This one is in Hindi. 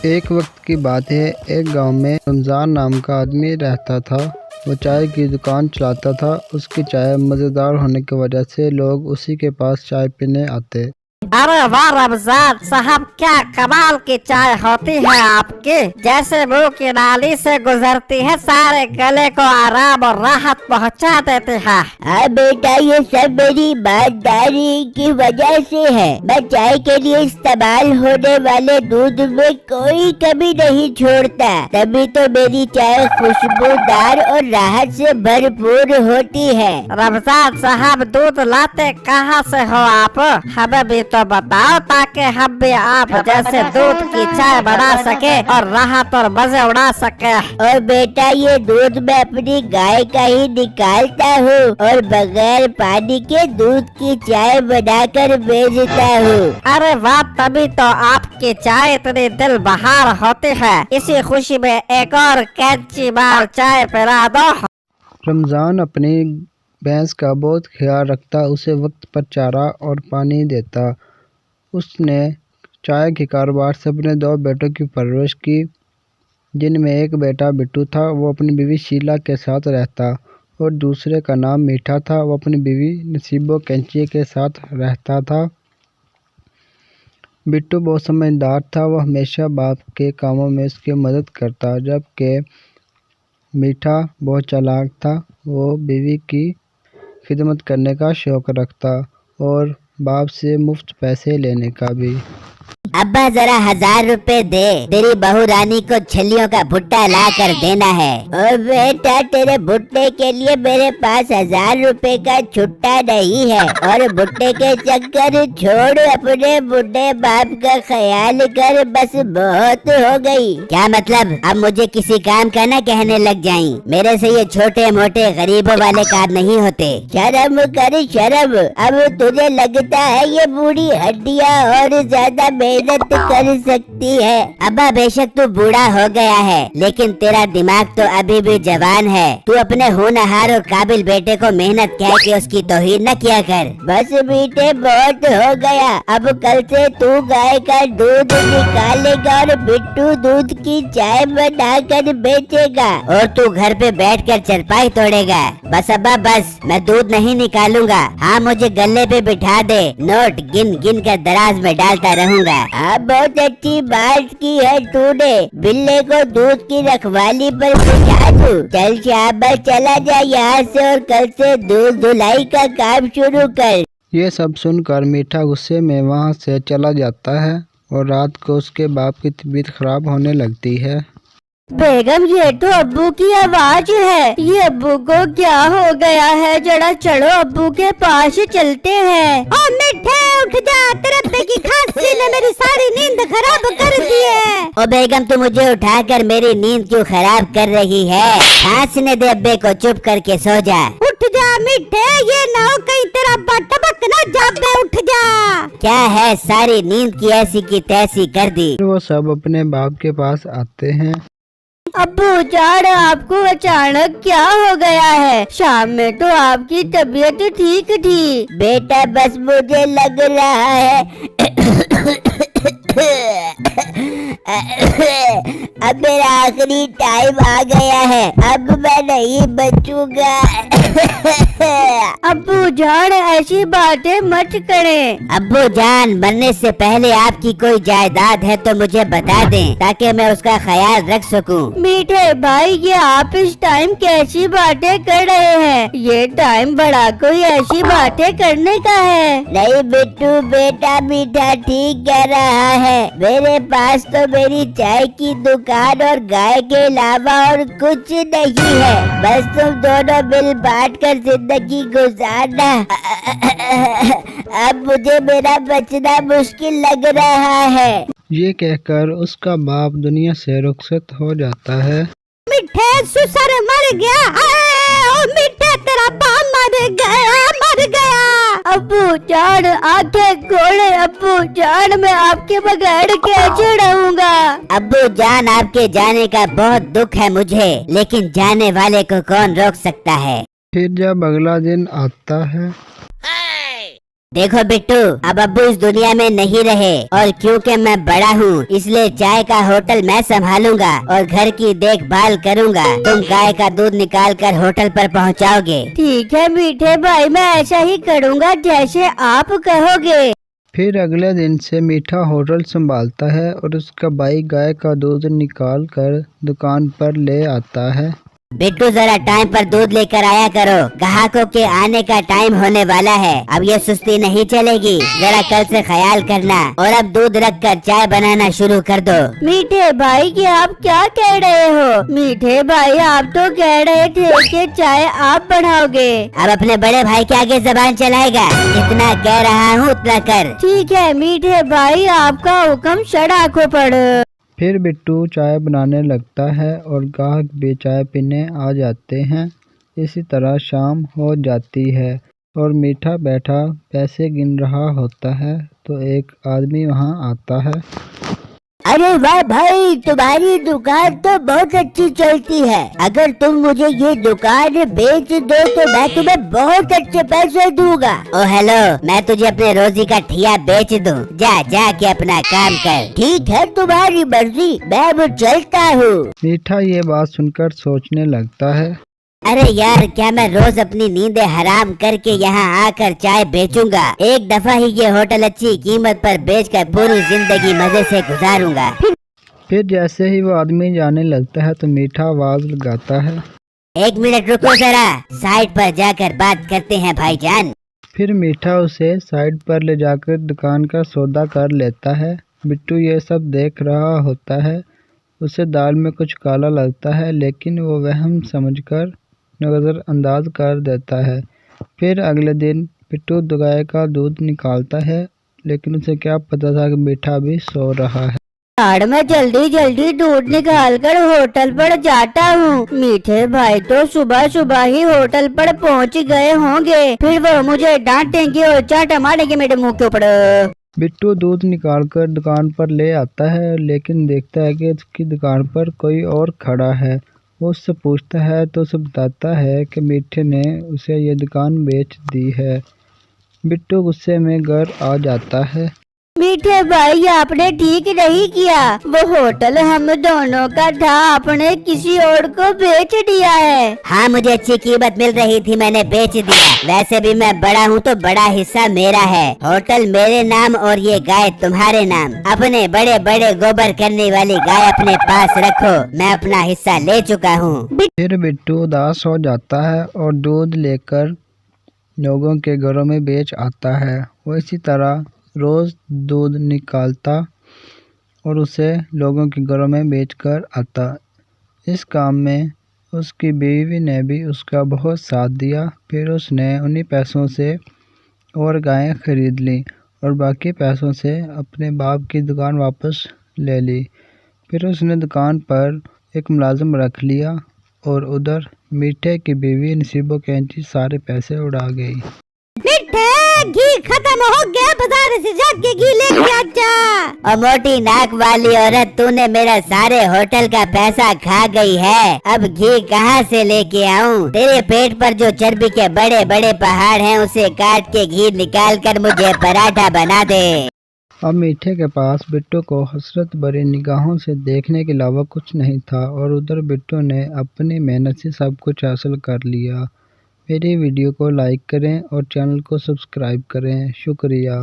एक वक्त की बात है, एक गांव में रमज़ान नाम का आदमी रहता था। वो चाय की दुकान चलाता था। उसकी चाय मज़ेदार होने की वजह से लोग उसी के पास चाय पीने आते। अरे वाह रमजान साहब, क्या कमाल की चाय होती है आपकी। जैसे मुंह की नाली से गुजरती है, सारे गले को आराम और राहत पहुंचा देती है। हाँ बेटा, ये सब मेरी ईमानदारी की वजह से है। मैं चाय के लिए इस्तेमाल होने वाले दूध में कोई कमी नहीं छोड़ता, तभी तो मेरी चाय खुशबूदार और राहत से भरपूर होती है। रमजान साहब, दूध लाते कहाँ से हो आप? हमें भी तो बताओ, ताकि हम भी आप जैसे दूध की चाय बना सके और राहत और मजे उड़ा सके। और बेटा, ये दूध मैं अपनी गाय का ही निकालता हूँ और बगैर पानी के दूध की चाय बनाकर बेचता हूँ। अरे वाह, तभी तो आपकी चाय इतनी दिल बहार होती है। इसी खुशी में एक और कैंची बार चाय पिला दो। रमज़ान अपनी भैंस का बहुत ख्याल रखता, उसे वक्त पर चारा और पानी देता। उसने चाय के कारोबार से अपने 2 बेटों की परवरिश की, जिनमें एक बेटा बिट्टू था, वो अपनी बीवी शीला के साथ रहता, और दूसरे का नाम मीठा था, वो अपनी बीवी नसीबो कैंची के साथ रहता था। बिट्टू बहुत समझदार था, वह हमेशा बाप के कामों में उसकी मदद करता, जबकि मीठा बहुत चालाक था। वो बीवी की खिदमत करने का शौक रखता और बाप से मुफ्त पैसे लेने का भी। अब्बा, जरा 1000 रुपए दे, तेरी बहू रानी को छलियों का भुट्टा ला कर देना है। और बेटा, तेरे भुट्टे के लिए मेरे पास 1000 रुपए का छुट्टा नहीं है। और भुट्टे के चक्कर छोड़, अपने बुढ़े बाप का ख्याल कर, बस बहुत हो गई। क्या मतलब, अब मुझे किसी काम का न कहने लग जाई। मेरे से ये छोटे मोटे गरीबों वाले काम नहीं होते। शर्म कर शर्म। अब तुझे लगता है ये बूढ़ी हड्डियाँ और ज्यादा मेहनत कर सकती है। अब्बा, बेशक तू बूढ़ा हो गया है, लेकिन तेरा दिमाग तो अभी भी जवान है। तू अपने होनहार और काबिल बेटे को मेहनत कह के उसकी तौहीन न किया कर। बस बेटे, बहुत हो गया। अब कल से तू गाय का दूध निकालेगा और बिट्टू दूध की चाय बनाकर बेचेगा, और तू घर पे बैठकर चरपाई तोड़ेगा। बस अब्बा बस, मैं दूध नहीं निकालूंगा। हाँ, मुझे गले पे बिठा दे, नोट गिन गिन कर दराज में डालता रहूंगा। हाँ, बहुत अच्छी बात की है तूने। बिल्ले को दूध की रखवाली पर बिठा दूं। चल शाबाश, चला जा यहाँ से और कल से दूध धुलाई का काम शुरू कर। ये सब सुनकर मीठा गुस्से में वहाँ से चला जाता है और रात को उसके बाप की तबीयत खराब होने लगती है। बेगम, ये तो अब्बू की आवाज है। ये अब्बू को क्या हो गया है? जरा चलो अब्बू के पास चलते हैं। ओ मिठे, उठ जा, तेरे अब्बे की खांसी ने मेरी सारी नींद खराब कर दी है। ओ बेगम, तू मुझे उठाकर मेरी नींद क्यों खराब कर रही है? खांसने दे अब्बे को, चुप करके सो जा। उठ जा मिठे, ये ना हो कहीं तेरा अब्बा टपक ना जाए। उठ जा। क्या है, सारी नींद की ऐसी की तैसी कर दी। फिर वो सब अपने बाप के पास आते हैं। अब्बू जान, आपको अचानक क्या हो गया है? शाम में तो आपकी तबीयत ठीक थी। बेटा, बस मुझे लग रहा है अब मेरा आखिरी टाइम आ गया है। अब मैं नहीं बचूंगा। अब्बू जान, ऐसी बातें मत करें। अब्बू जान, मरने से पहले आपकी कोई जायदाद है तो मुझे बता दें, ताकि मैं उसका ख्याल रख सकूं। मीठे भाई, ये आप इस टाइम कैसी बातें कर रहे हैं? ये टाइम बड़ा कोई ऐसी बातें करने का है। नहीं बिट्टू बेटा, मीठा ठीक कह रहा है। मेरे पास तो मेरी चाय की दुकान और गाय के अलावा और कुछ नहीं है। बस तुम दोनों मिल बांट कर जिंदगी गुजारना। अब मुझे मेरा बचना मुश्किल लग रहा है। ये कहकर उसका बाप दुनिया से रुखसत हो जाता है। मिठे, सुसर मर गया। ओ मिठे, तेरा बाप मर गया, मर गया। अब्बू जान, आंखें खोले। अब्बू जान, मैं आपके बगैर कैसे रहूंगा? अब्बू जान, आपके जाने का बहुत दुख है मुझे, लेकिन जाने वाले को कौन रोक सकता है। फिर जब अगला दिन आता है देखो बिट्टू, अब अब्बू इस दुनिया में नहीं रहे और क्योंकि मैं बड़ा हूँ इसलिए चाय का होटल मैं संभालूंगा और घर की देखभाल करूंगा। तुम गाय का दूध निकाल कर होटल पर पहुँचाओगे। ठीक है मीठे भाई, मैं ऐसा ही करूँगा जैसे आप कहोगे। फिर अगले दिन से मीठा होटल संभालता है और उसका भाई गाय का दूध निकाल कर दुकान पर ले आता है। बिट्टू जरा टाइम पर दूध लेकर आया करो, ग्राहकों के आने का टाइम होने वाला है। अब ये सुस्ती नहीं चलेगी, जरा कल से ख्याल करना। और अब दूध रख कर चाय बनाना शुरू कर दो। मीठे भाई कि आप क्या कह रहे हो? मीठे भाई आप तो कह रहे थे कि चाय आप बनाओगे। अब अपने बड़े भाई के आगे जबान चलाएगा, जितना कह रहा हूँ उतना कर। ठीक है मीठे भाई, आपका हुक्म सड़ाको पड़। फिर बिट्टू चाय बनाने लगता है और ग्राहक भी चाय पीने आ जाते हैं। इसी तरह शाम हो जाती है और मीठा बैठा पैसे गिन रहा होता है तो एक आदमी वहाँ आता है। अरे वाह भाई, तुम्हारी दुकान तो बहुत अच्छी चलती है। अगर तुम मुझे ये दुकान बेच दो तो मैं तुम्हें बहुत अच्छे पैसे दूंगा। ओ हेलो, मैं तुझे अपने रोजी का ठिया बेच दूं। जा के अपना काम कर। ठीक है तुम्हारी मर्जी, मैं अब चलता हूँ। मीठा ये बात सुनकर सोचने लगता है, अरे यार, क्या मैं रोज अपनी नींदें हराम करके यहाँ आकर चाय बेचूंगा? एक दफा ही ये होटल अच्छी कीमत पर बेचकर पूरी जिंदगी मजे से गुजारूंगा। फिर जैसे ही वो आदमी जाने लगता है तो मीठा आवाज लगाता है, 1 मिनट रुको जरा, साइड पर जाकर बात करते हैं भाईजान। फिर मीठा उसे साइड पर ले जाकर दुकान का सौदा कर लेता है। बिट्टू ये सब देख रहा होता है। उसे दाल में कुछ काला लगता है लेकिन वो वहम समझकर नजरअंदाज कर देता है। फिर अगले दिन बिट्टू गाय का दूध निकालता है लेकिन उसे क्या पता था कि मीठा भी सो रहा है। यार मैं जल्दी जल्दी दूध निकाल कर होटल पर जाता हूँ। मीठे भाई तो सुबह सुबह ही होटल पर पहुँच गए होंगे, फिर वो मुझे डांटेंगे और चाटा मारेंगे मेरे मुंह के ऊपर। बिट्टू दूध निकालकर दुकान पर ले आता है लेकिन देखता है कि उसकी दुकान पर कोई और खड़ा है। वो उससे पूछता है तो उसे बताता है कि मीठे ने उसे ये दुकान बेच दी है। बिट्टू गुस्से में घर आ जाता है। मीठे भाई आपने ठीक नहीं किया, वो होटल हम दोनों का था, आपने किसी और को बेच दिया है। हाँ, मुझे अच्छी कीमत मिल रही थी, मैंने बेच दिया। वैसे भी मैं बड़ा हूँ तो बड़ा हिस्सा मेरा है। होटल मेरे नाम और ये गाय तुम्हारे नाम। अपने बड़े बड़े गोबर करने वाली गाय अपने पास रखो, मैं अपना हिस्सा ले चुका हूँ। फिर बिट्टू उदास हो जाता है और दूध लेकर लोगों के घरों में बेच आता है। वो इसी तरह रोज दूध निकालता और उसे लोगों के घरों में बेचकर आता। इस काम में उसकी बीवी ने भी उसका बहुत साथ दिया। फिर उसने उन्हीं पैसों से और गायें खरीद ली और बाकी पैसों से अपने बाप की दुकान वापस ले ली। फिर उसने दुकान पर एक मुलाजिम रख लिया और उधर मीठे की बीवी नसीबो कैंची सारे पैसे उड़ा गई। मीठे घी खत्म हो गया, बाजार से जाके घी लेके आजा। और मोटी नाक वाली औरत, तूने मेरा सारे होटल का पैसा खा गई है। अब घी कहाँ से लेके आऊँ? तेरे पेट पर जो चर्बी के बड़े बड़े पहाड़ हैं उसे काट के घी निकाल कर मुझे पराठा बना दे। अब मीठे के पास बिट्टू को हसरत भरी निगाहों से देखने के अलावा कुछ नहीं था और उधर बिट्टू ने अपनी मेहनत से सब कुछ हासिल कर लिया। मेरी वीडियो को लाइक करें और चैनल को सब्सक्राइब करें। शुक्रिया।